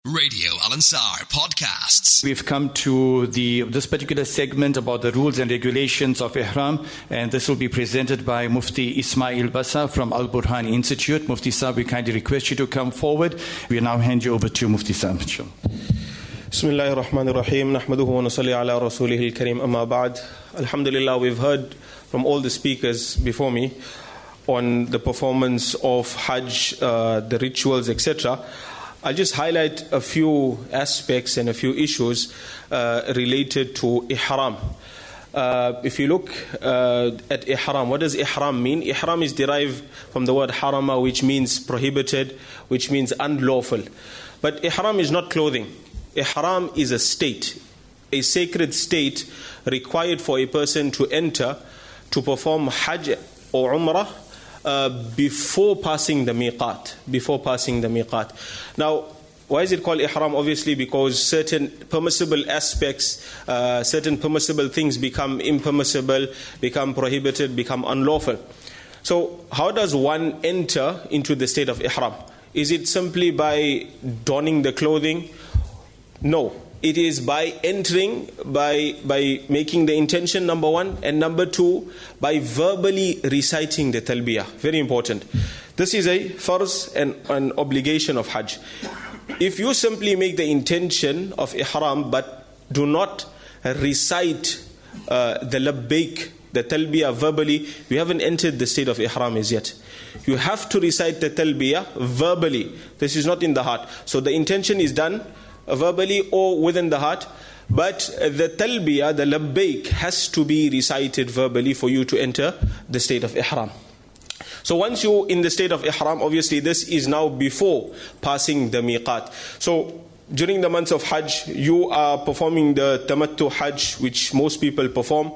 Radio Al Ansar podcasts. We've come to this particular segment about the rules and regulations of Ihraam, and this will be presented by Mufti Ismaeel Bassa from Al Burhan Institute. Mufti Sahib, we kindly request you to come forward. We now hand you over to Mufti Sahib. Bismillahir Rahmanir Rahim. Nahmaduhu wa nusalli ala rasulihil kareem. Amma ba'd. Alhamdulillah, we've heard from all the speakers before me on the performance of Hajj, the rituals, etc. I'll just highlight a few aspects and a few issues related to Ihraam. If you look at Ihraam, what does Ihraam mean? Ihraam is derived from the word Harama, which means prohibited, which means unlawful. But Ihraam is not clothing. Ihraam is a state, a sacred state required for a person to enter to perform Hajj or Umrah before passing the miqat. Now, why is it called ihram? Obviously because certain permissible aspects, certain permissible things become impermissible, become prohibited, become unlawful. So how does one enter into the state of ihram? Is it simply by donning the clothing? No. It is by entering, by making the intention, number one, and number two, by verbally reciting the talbiyah. Very important. This is a farz and an obligation of Hajj. If you simply make the intention of ihram but do not recite the labbaik, the talbiyah verbally, you haven't entered the state of ihram as yet. You have to recite the talbiyah verbally. This is not in the heart. So the intention is done verbally or within the heart, but the talbiyah, the labbaik, has to be recited verbally for you to enter the state of ihram. So once you're in the state of ihram, obviously this is now before passing the miqat. So during the months of Hajj, you are performing the tamattu Hajj, which most people perform.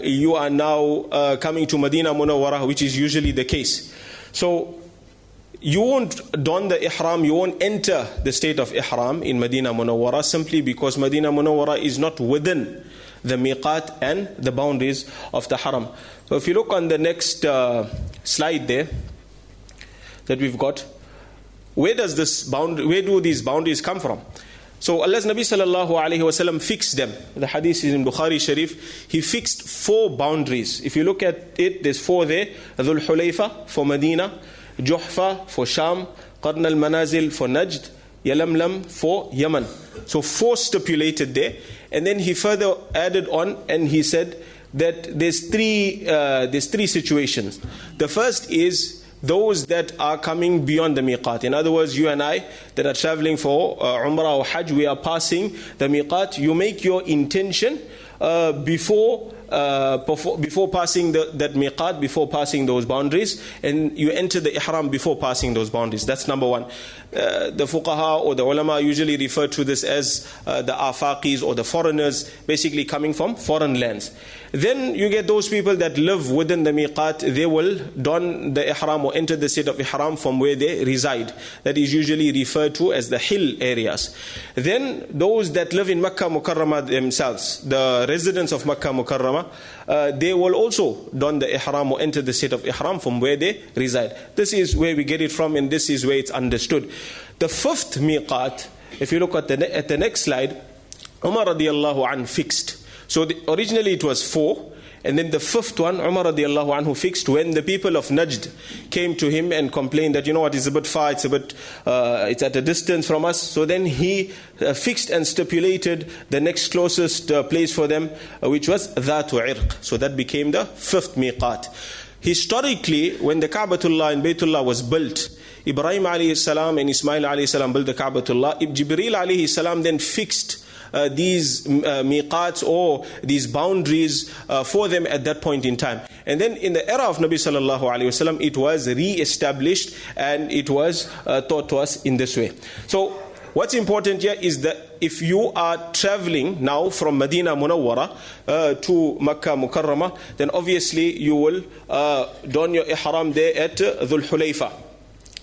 You are now coming to Medina Munawwarah, which is usually the case. So you won't don the ihram, you won't enter the state of ihram in Medina Munawwarah simply because Medina Munawwarah is not within the miqat and the boundaries of the haram. So if you look on the next slide there that we've got, where do these boundaries come from? So Allah's Nabi sallallahu alayhi wasallam fixed them. The hadith is in Bukhari Sharif. He fixed 4 boundaries. If you look at it, there's 4 there. Dhul Hulayfa for Medina, Juhfa for Sham, Qarn al-Manazil for Najd, Yalamlam for Yemen. So 4 stipulated there. And then he further added on and he said that there's three situations. The first is those that are coming beyond the miqat. In other words, you and I that are traveling for Umrah or Hajj, we are passing the miqat. You make your intention before passing that miqat, before passing those boundaries, and you enter the ihram before passing those boundaries. That's number one. The fuqaha or the ulama usually refer to this as the afaqis or the foreigners, basically coming from foreign lands. Then you get those people that live within the miqat. They will don the ihram or enter the state of ihram from where they reside. That is usually referred to as the hill areas. Then those that live in Makkah Mukarramah themselves, the residents of Makkah Mukarramah, they will also don the ihram or enter the state of ihram from where they reside. This is where we get it from, and this is where it's understood. The 5th miqat, if you look at the next slide, Umar radiallahu anhu fixed. So originally it was 4, and then the 5th one, Umar radiallahu anhu fixed when the people of Najd came to him and complained that, you know what, it's a bit far, it's at a distance from us. So then he fixed and stipulated the next closest place for them, which was Dhatu Irq. So that became the 5th miqat. Historically, when the Ka'batullah and Baytullah was built, Ibrahim alayhi salam and Ismail alayhi salam built the Ka'batullah. Jibreel alayhi salam then fixed these miqats or these boundaries for them at that point in time. And then in the era of Nabi sallallahu alayhi wasallam, it was re-established and it was taught to us in this way. So what's important here is that if you are traveling now from Medina Munawwarah to Makkah Mukarramah, then obviously you will don your ihram there at Dhul Hulayfa.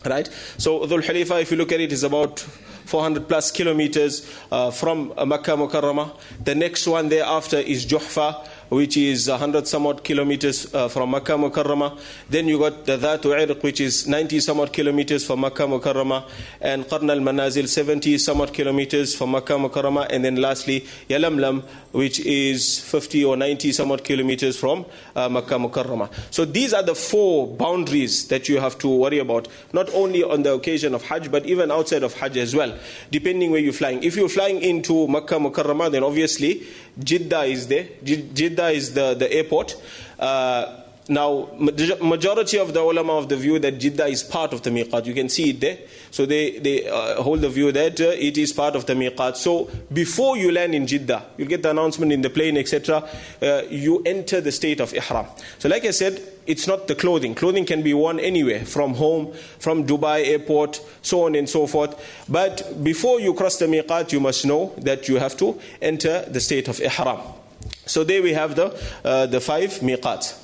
Right? So Dhul Hulayfa, if you look at it, is about 400 plus kilometers from Makkah Mukarramah. The next one thereafter is Juhfa, which is 100 somewhat kilometers from Makkah Mukarramah. Then you got the Dhatu Irq, which is 90 somewhat kilometers from Makkah Mukarramah, and Qarn al-Manazil, 70 somewhat kilometers from Makkah Mukarramah, and then lastly Yalamlam, which is 50 or 90 somewhat kilometers from Makkah Mukarramah. So these are the four boundaries that you have to worry about, not only on the occasion of Hajj, but even outside of Hajj as well, depending where you're flying. If you're flying into Makkah Mukarramah, then obviously Jeddah is there. Jeddah is the airport. Now, majority of the ulama of the view that Jeddah is part of the miqat. You can see it there. So they hold the view that it is part of the miqat. So before you land in Jeddah, you'll get the announcement in the plane, etc. You enter the state of Ihram. So like I said, it's not the clothing. Clothing can be worn anywhere, from home, from Dubai airport, so on and so forth. But before you cross the miqat, you must know that you have to enter the state of Ihram. So there we have the 5 miqats.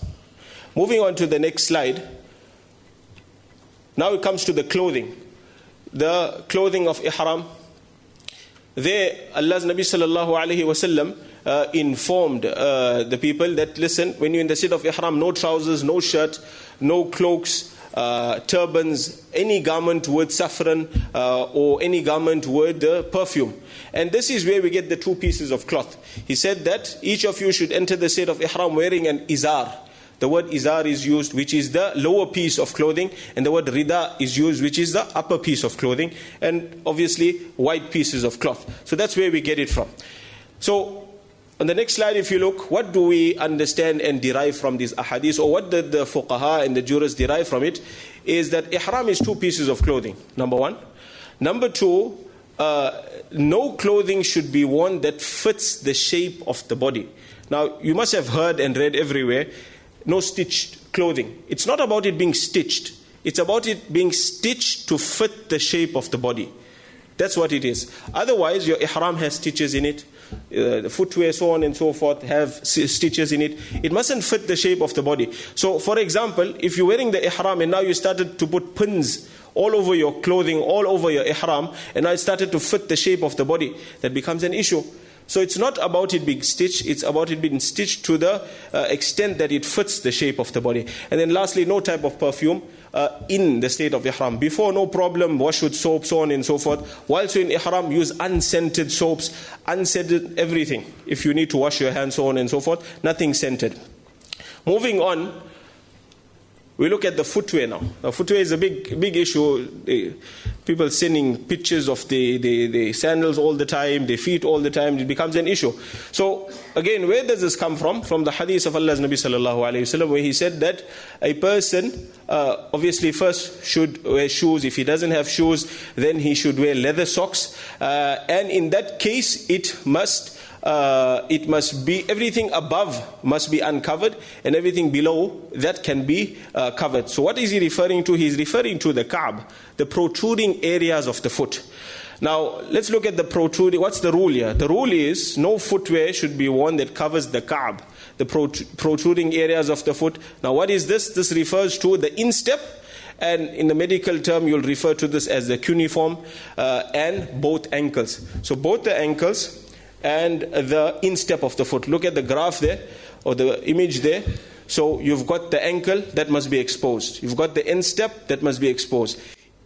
Moving on to the next slide. Now it comes to the clothing. The clothing of Ihram. There, Allah's Nabi sallallahu alayhi wasallam informed the people that, listen, when you're in the state of Ihram, no trousers, no shirt, no cloaks, turbans, any garment with saffron or any garment with perfume. And this is where we get the 2 pieces of cloth. He said that each of you should enter the state of Ihram wearing an izar. The word izar is used, which is the lower piece of clothing, and the word rida is used, which is the upper piece of clothing, and obviously white pieces of cloth. So that's where we get it from. So on the next slide, if you look, what do we understand and derive from these ahadith, or what did the fuqaha and the jurists derive from it, is that ihram is 2 pieces of clothing, number 1. Number 2, no clothing should be worn that fits the shape of the body. Now, you must have heard and read everywhere, no stitched clothing. It's not about it being stitched. It's about it being stitched to fit the shape of the body. That's what it is. Otherwise, your ihram has stitches in it. The footwear, so on and so forth, have stitches in it. It mustn't fit the shape of the body. So, for example, if you're wearing the ihram and now you started to put pins all over your clothing, all over your ihram, and now it started to fit the shape of the body, that becomes an issue. So it's not about it being stitched, it's about it being stitched to the extent that it fits the shape of the body. And then lastly, no type of perfume in the state of Ihram. Before, no problem, wash with soap, so on and so forth. Whilst you're in Ihram, use unscented soaps, unscented everything. If you need to wash your hands, so on and so forth, nothing scented. Moving on, we look at the footwear now. Now, footwear is a big issue. People sending pictures of the sandals all the time, their feet all the time. It becomes an issue. So, again, where does this come from? From the hadith of Allah's Nabi sallallahu alayhi wasallam, where he said that a person obviously first should wear shoes. If he doesn't have shoes, then he should wear leather socks. And in that case, it must be, everything above must be uncovered, and everything below that can be covered. So what is he referring to? He's referring to the Ka'b, the protruding areas of the foot. Now let's look at the protruding. What's the rule here? The rule is no footwear should be worn that covers the Ka'b, the protruding areas of the foot. Now what is this? This refers to the instep, and in the medical term you'll refer to this as the cuneiform, and both ankles. So both the ankles and the instep of the foot. Look at the graph there, or the image there. So you've got the ankle, that must be exposed. You've got the instep, that must be exposed.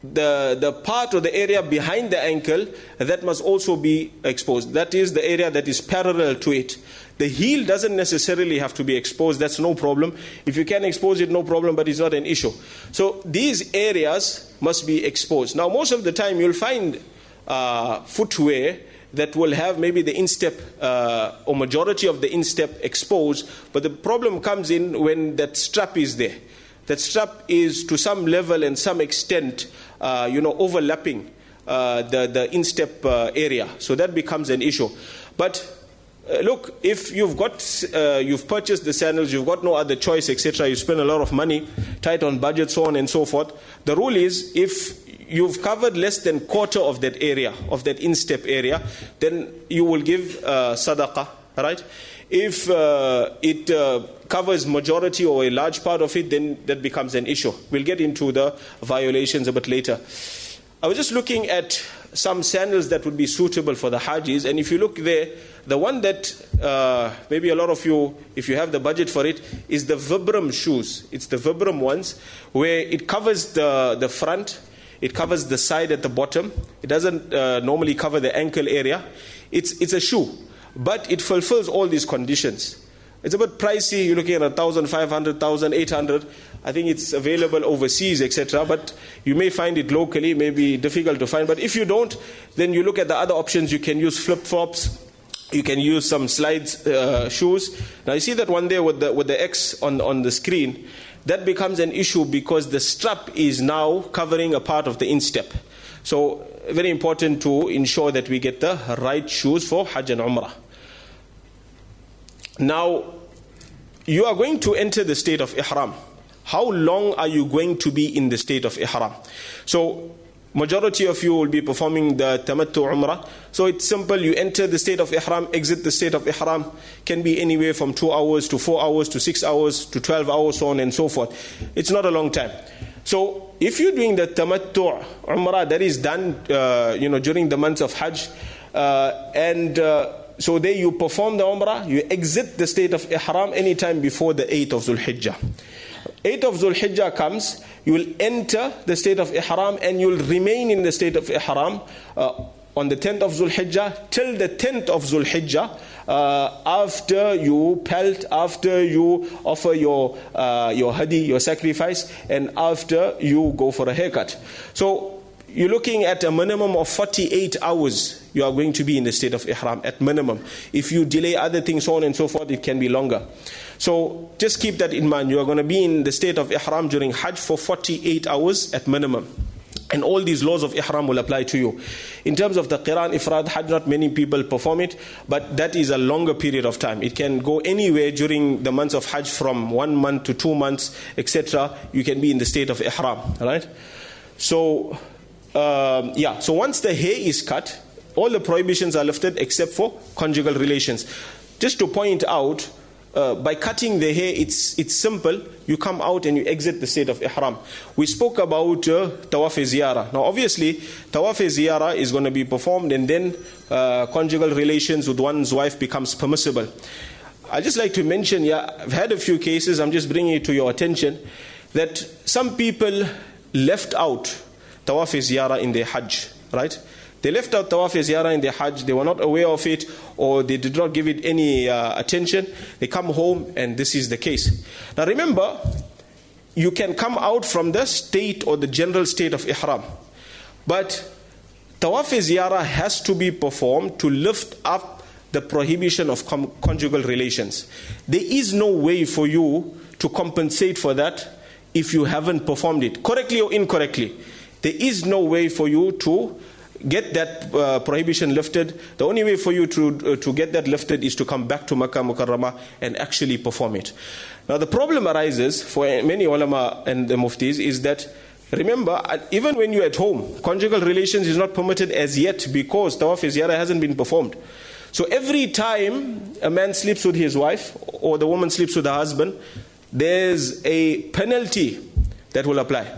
The part or the area behind the ankle, that must also be exposed. That is the area that is parallel to it. The heel doesn't necessarily have to be exposed, that's no problem. If you can expose it, no problem, but it's not an issue. So these areas must be exposed. Now most of the time you'll find footwear that will have maybe the instep or majority of the instep exposed, but the problem comes in when that strap is there. That strap is to some level and some extent overlapping the instep area, so that becomes an issue. But look, if you've purchased the sandals, you've got no other choice, etc., you spend a lot of money, tight on budget, so on and so forth, the rule is if you've covered less than quarter of that area, of that instep area, then you will give sadaqah, right? If it covers majority or a large part of it, then that becomes an issue. We'll get into the violations a bit later. I was just looking at some sandals that would be suitable for the Hajis. And if you look there, the one that maybe a lot of you, if you have the budget for it, is the Vibram shoes. It's the Vibram ones where it covers the front, it covers the side at the bottom. It doesn't normally cover the ankle area. It's a shoe, but it fulfills all these conditions. It's a bit pricey. You're looking at 1,500, 1,800. I think it's available overseas, etc. But you may find it locally, may be difficult to find. But if you don't, then you look at the other options. You can use flip-flops. You can use some slides shoes. Now you see that one there with the X on the screen. That becomes an issue because the strap is now covering a part of the instep. So very important to ensure that we get the right shoes for Hajj and Umrah. Now, you are going to enter the state of Ihram. How long are you going to be in the state of Ihram? So, majority of you will be performing the Tamattu Umrah. So it's simple. You enter the state of Ihram, exit the state of Ihram. Can be anywhere from 2 hours to 4 hours to 6 hours to 12 hours, so on and so forth. It's not a long time. So if you're doing the Tamattu Umrah, that is done during the months of Hajj, so there you perform the Umrah, you exit the state of Ihram anytime before the 8th of Dhul Hijjah. 8th of Dhul Hijjah comes, you will enter the state of Ihram and you will remain in the state of Ihram on the 10th of Dhul Hijjah till the 10th of Dhul Hijjah, after you pelt, after you offer your hadi, your sacrifice, and after you go for a haircut. So you're looking at a minimum of 48 hours you are going to be in the state of Ihram at minimum. If you delay other things, so on and so forth, it can be longer. So just keep that in mind. You are going to be in the state of Ihram during Hajj for 48 hours at minimum. And all these laws of Ihram will apply to you. In terms of the Qiran, Ifrad, Hajj, not many people perform it, but that is a longer period of time. It can go anywhere during the months of Hajj from 1 month to 2 months, etc. You can be in the state of Ihram, right? So, so once the hair is cut, all the prohibitions are lifted except for conjugal relations. Just to point out, by cutting the hair, it's simple. You come out and you exit the state of Ihram. We spoke about Tawaf-e-Ziyarah. Now obviously, Tawaf-e-Ziyarah is going to be performed and then conjugal relations with one's wife becomes permissible. I'd just like to mention, I've had a few cases, I'm just bringing it to your attention, that some people left out Tawaf-e-Ziyarah in their Hajj, right? They left out Tawaf-e-Ziyarah in their Hajj, they were not aware of it, or they did not give it any attention. They come home and this is the case. Now remember, you can come out from the state or the general state of Ihram. But Tawaf-e-Ziyarah has to be performed to lift up the prohibition of conjugal relations. There is no way for you to compensate for that if you haven't performed it, correctly or incorrectly. There is no way for you to get that prohibition lifted. The only way for you to get that lifted is to come back to Makkah Mukarramah and actually perform it. Now the problem arises for many ulama and the muftis is that, remember, even when you're at home, conjugal relations is not permitted as yet because Tawaf-e-Ziyarah hasn't been performed. So every time a man sleeps with his wife or the woman sleeps with her husband, there's a penalty that will apply.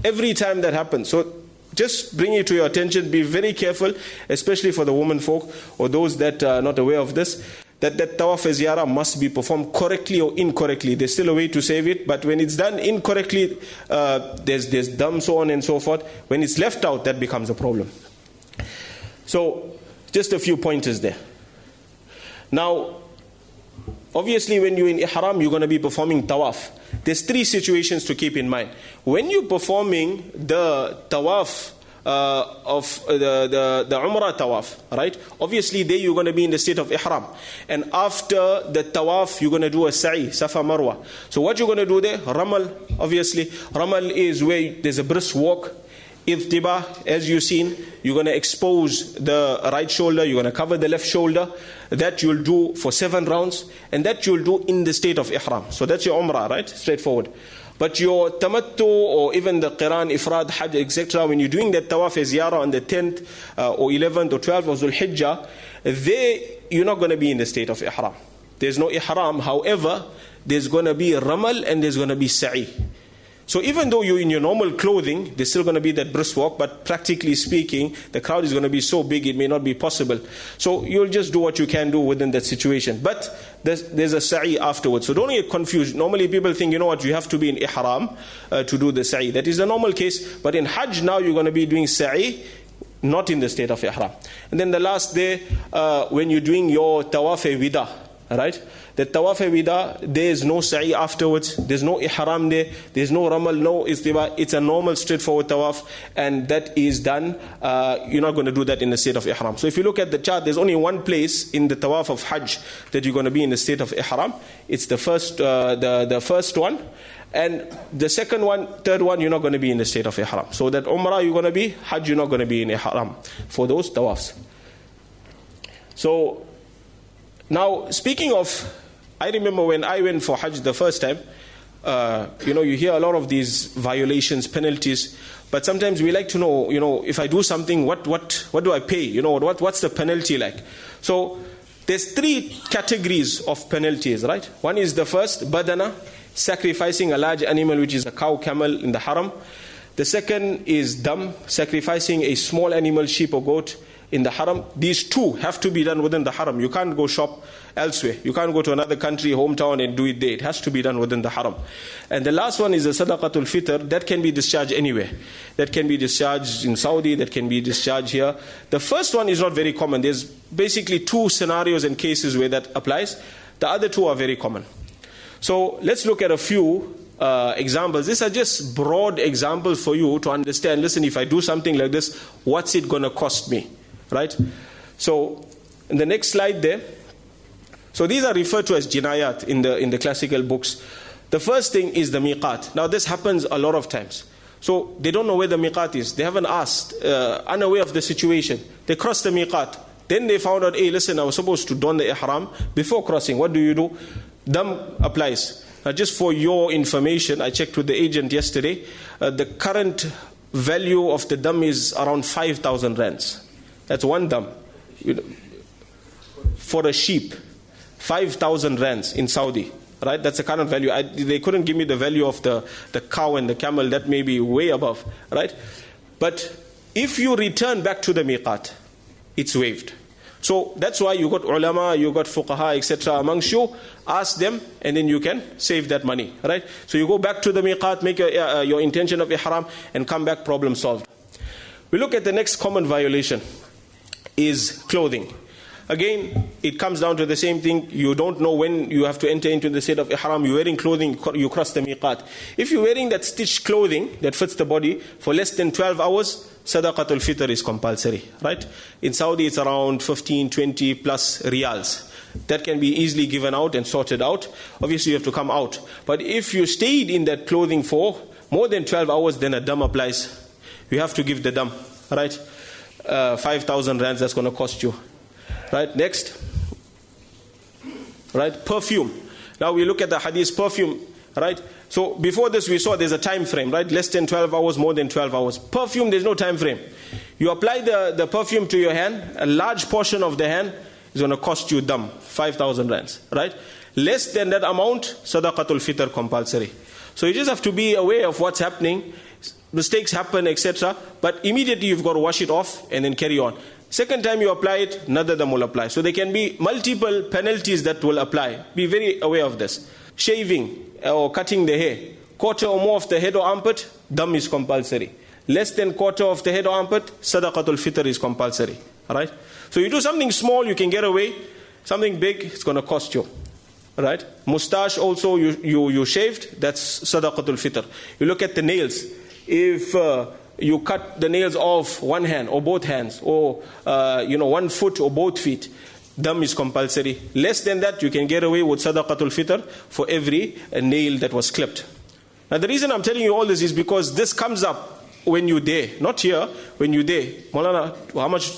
Every time that happens. So just bring it to your attention, be very careful, especially for the women folk or those that are not aware of this, that Tawaf-e-Ziyarah must be performed correctly or incorrectly. There's still a way to save it, but when it's done incorrectly, there's dam, so on and so forth. When it's left out, that becomes a problem. So, just a few pointers there. Now, obviously when you're in Ihram, you're going to be performing Tawaf. There's 3 situations to keep in mind. When you're performing the Tawaf of the Umrah Tawaf, right? Obviously there you're going to be in the state of Ihram. And after the Tawaf, you're going to do a Sa'i, Safa Marwa. So what you're going to do there? Ramal, obviously. Ramal is where there's a brisk walk. Ibtiba, as you've seen, you're going to expose the right shoulder, you're going to cover the left shoulder. That you'll do for 7 rounds, and that you'll do in the state of Ihram. So that's your Umrah, right? Straightforward. But your Tamattu or even the Qiran, Ifrad, Hajj, etc., when you're doing that Tawaf-e-Ziyarah on the 10th or 11th or 12th of Dhul Hijjah, there you're not going to be in the state of Ihram. There's no Ihram. However, there's going to be Ramal and there's going to be Sa'i. So even though you're in your normal clothing, there's still going to be that brisk walk, but practically speaking, the crowd is going to be so big, it may not be possible. So you'll just do what you can do within that situation. But there's a sa'i afterwards. So don't get confused. Normally people think, you know what, you have to be in ihram to do the sa'i. That is the normal case. But in Hajj now, you're going to be doing sa'i, not in the state of ihram. And then the last day, when you're doing your tawaf-e-wida, right? The tawaf-e-wida, there is no sa'i afterwards. There's no ihram there. There's no ramal, no istiwa. It's a normal straightforward tawaf, and that is done. You're not going to do that in the state of ihram. So if you look at the chart, there's only one place in the tawaf of Hajj that you're going to be in the state of ihram. It's the first, the first one. And the second one, third one, you're not going to be in the state of ihram. So that umrah you're going to be, Hajj you're not going to be in ihram for those tawafs. So now, speaking of, I remember when I went for Hajj the first time, you hear a lot of these violations, penalties, but sometimes we like to know, if I do something, what do I pay? What's the penalty like? So there's three categories of penalties, right? One is the first, badana, sacrificing a large animal, which is a cow, camel in the haram. The second is dam, sacrificing a small animal, sheep or goat in the haram. These two have to be done within the haram. You can't go shop elsewhere. You can't go to another country, hometown, and do it there. It has to be done within the haram. And the last one is the sadaqatul fitr. That can be discharged anywhere. That can be discharged in Saudi. That can be discharged here. The first one is not very common. There's basically two scenarios and cases where that applies. The other two are very common. So let's look at a few examples. These are just broad examples for you to understand. Listen, if I do something like this, what's it going to cost me? Right? So in the next slide there, so these are referred to as jinayat in the classical books. The first thing is the miqat. Now this happens a lot of times. So they don't know where the miqat is. They haven't asked, unaware of the situation. They cross the miqat. Then they found out, hey, listen, I was supposed to don the ihram before crossing. What do? Dam applies. Now just for your information, I checked with the agent yesterday. The current value of the dam is around 5,000 rands. That's one dam. For a sheep, 5,000 rands in Saudi. Right? That's the current value. They couldn't give me the value of the cow and the camel. That may be way above. Right? But if you return back to the miqat, it's waived. So that's why you got ulama, you got fuqaha, etc. amongst you. Ask them, and then you can save that money. Right? So you go back to the miqat, make your intention of ihram, and come back, problem solved. We look at the next common violation. Is clothing. Again, it comes down to the same thing. You don't know when you have to enter into the state of ihram. You're wearing clothing, you cross the miqat. If you're wearing that stitched clothing that fits the body for less than 12 hours, sadaqatul fitr is compulsory. Right? In Saudi, it's around 15, 20 plus riyals. That can be easily given out and sorted out. Obviously, you have to come out. But if you stayed in that clothing for more than 12 hours, then a dam applies. You have to give the dam. Right? 5,000 rands, that's going to cost you. Right, next. Right, perfume. Now we look at the hadith, perfume. Right, so before this we saw there's a time frame. Right, less than 12 hours, more than 12 hours. Perfume, there's no time frame. You apply the perfume to your hand, a large portion of the hand is going to cost you dam, 5,000 rands. Right, less than that amount, sadaqatul fitr compulsory. So you just have to be aware of what's happening. Mistakes happen, etc. But immediately you've got to wash it off and then carry on. Second time you apply it, another dam will apply. So there can be multiple penalties that will apply. Be very aware of this. Shaving or cutting the hair, quarter or more of the head or armpit, dam is compulsory. Less than quarter of the head or armpit, sadaqatul fitr is compulsory. Alright? So you do something small, you can get away. Something big, it's going to cost you. Right? Mustache also, you shaved, that's sadaqatul fitr. You look at the nails. If you cut the nails off one hand or both hands, or 1 foot or both feet, dam is compulsory. Less than that, you can get away with sadaqatul fitr for every nail that was clipped. Now the reason I'm telling you all this is because this comes up when you're there, not here, when you're there. Maulana, how much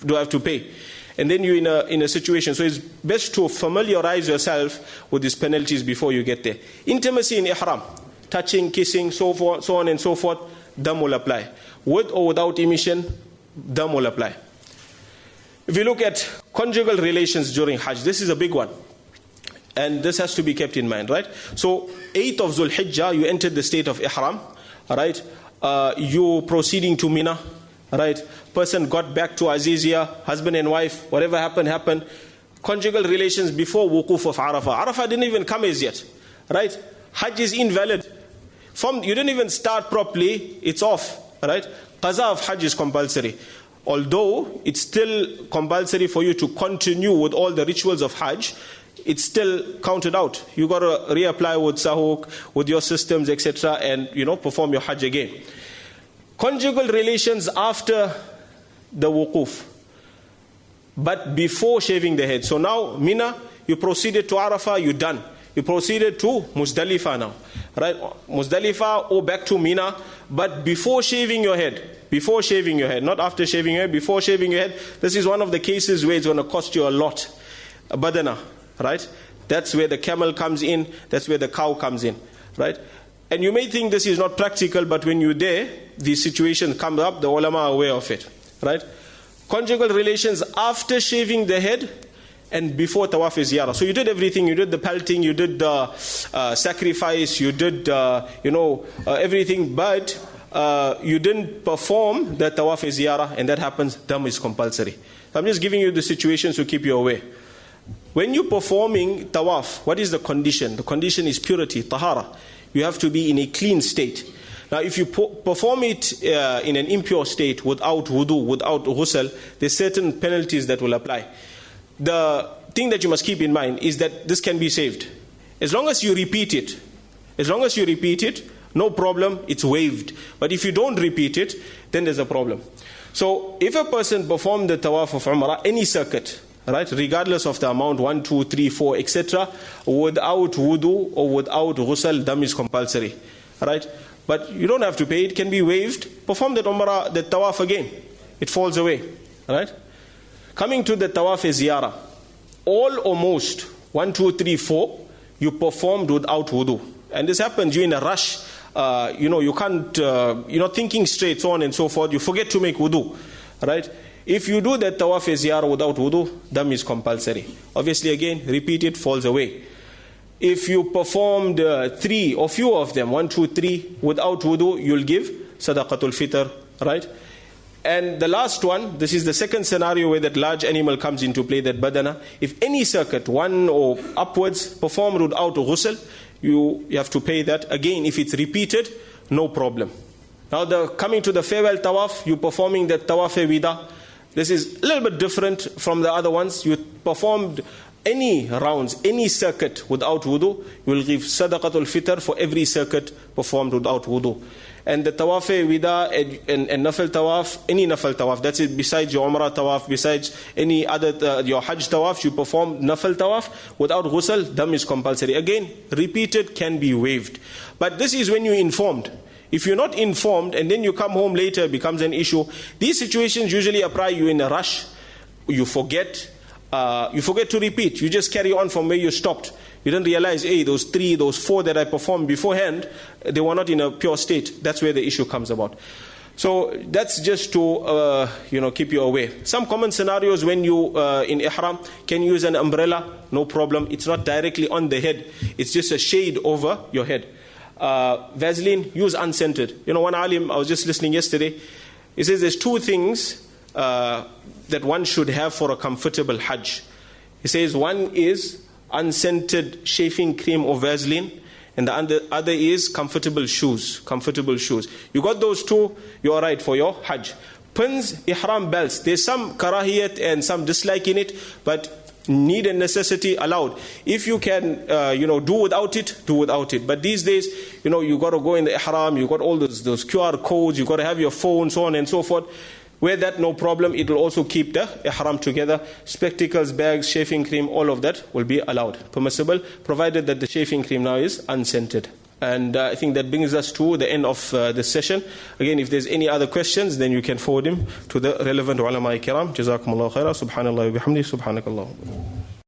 do I have to pay? And then you're in a situation. So it's best to familiarize yourself with these penalties before you get there. Intimacy in ihram. Touching, kissing, so on and so forth, dam will apply. With or without emission, dam will apply. If you look at conjugal relations during Hajj, this is a big one. And this has to be kept in mind, right? So 8th of Dhul Hijjah, you entered the state of Ihram, right? You proceeding to Mina, right? Person got back to Azizia, husband and wife, whatever happened. Conjugal relations before Wuquf of Arafah. Arafah didn't even come as yet, right? Hajj is invalid. You didn't even start properly, it's off, right? Qaza of Hajj is compulsory. Although it's still compulsory for you to continue with all the rituals of Hajj, it's still counted out. You got to reapply with sahuk, with your systems, etc., and perform your Hajj again. Conjugal relations after the wuquf, but before shaving the head. So now Mina, you proceeded to Arafah, you're done. You proceeded to Muzdalifah now, right? Muzdalifah or back to Mina, but before shaving your head. Before shaving your head, not after shaving your head, before shaving your head. This is one of the cases where it's going to cost you a lot. A badana, right? That's where the camel comes in, that's where the cow comes in, right? And you may think this is not practical, but when you're there, these situations come up, the ulama are aware of it, right? Conjugal relations after shaving the head and before tawaf ziyarah. So you did everything, you did the pelting, you did the sacrifice, you did everything, but you didn't perform the tawaf ziyarah, and that happens, dam is compulsory. So I'm just giving you the situations to keep you aware. When you're performing tawaf, what is the condition? The condition is purity, tahara. You have to be in a clean state. Now if you perform it in an impure state, without wudu, without ghusl, there's certain penalties that will apply. The thing that you must keep in mind is that this can be saved. As long as you repeat it, no problem, it's waived. But if you don't repeat it, then there's a problem. So if a person performed the tawaf of Umrah, any circuit, right, regardless of the amount, 1, 2, 3, 4, etc., without wudu or without ghusl, dam is compulsory, right? But you don't have to pay, it can be waived. Perform that Umrah, the tawaf again, it falls away, right? Coming to the tawaf ziyarah, all or most, 1, 2, 3, 4, you performed without wudu. And this happens, you're in a rush, you can't, you're not thinking straight, so on and so forth, you forget to make wudu, right? If you do that tawaf ziyarah without wudu, dam is compulsory. Obviously again, repeat it, falls away. If you performed 3 or few of them, 1, 2, 3, without wudu, you'll give sadaqatul fitr, right? And the last one, this is the second scenario where that large animal comes into play, that badana. If any circuit, 1 or upwards, performed without ghusl, you have to pay that. Again, if it's repeated, no problem. Now coming to the farewell tawaf, you performing the tawaf wida. This is a little bit different from the other ones. You performed any rounds, any circuit without wudu, you will give sadaqatul fitr for every circuit performed without wudu. And the tawaf wida and nafal tawaf, any nafal tawaf, that's it, besides your umrah tawaf, besides any other, your hajj tawaf, you perform nafal tawaf without ghusl, dam is compulsory. Again, repeated can be waived. But this is when you're informed. If you're not informed and then you come home later, it becomes an issue. These situations usually apply, you in a rush, you forget to repeat. You just carry on from where you stopped. You don't realize, hey, those 3, those 4 that I performed beforehand, they were not in a pure state. That's where the issue comes about. So that's just to keep you aware. Some common scenarios when you in Ihram can use an umbrella, no problem. It's not directly on the head. It's just a shade over your head. Vaseline, use unscented. One alim, I was just listening yesterday, he says there's 2 things that one should have for a comfortable Hajj. He says one is unscented shaving cream or Vaseline, and the other is comfortable shoes. You got those 2, you're alright for your Hajj. Pins, ihram belts, there's some karahiyat and some dislike in it, but need and necessity allowed. If you can, do without it, do without it. But these days, you got to go in the ihram, you got all those QR codes, you got to have your phone, so on and so forth. Wear that, no problem. It will also keep the ihram together. Spectacles, bags, shaving cream, all of that will be allowed, permissible, provided that the shaving cream now is unscented. And I think that brings us to the end of this session. Again, if there's any other questions, then you can forward them to the relevant ulama kiram. Jazakumullahu khaira. Subhanallah wa bihamdi. Subhanakallah.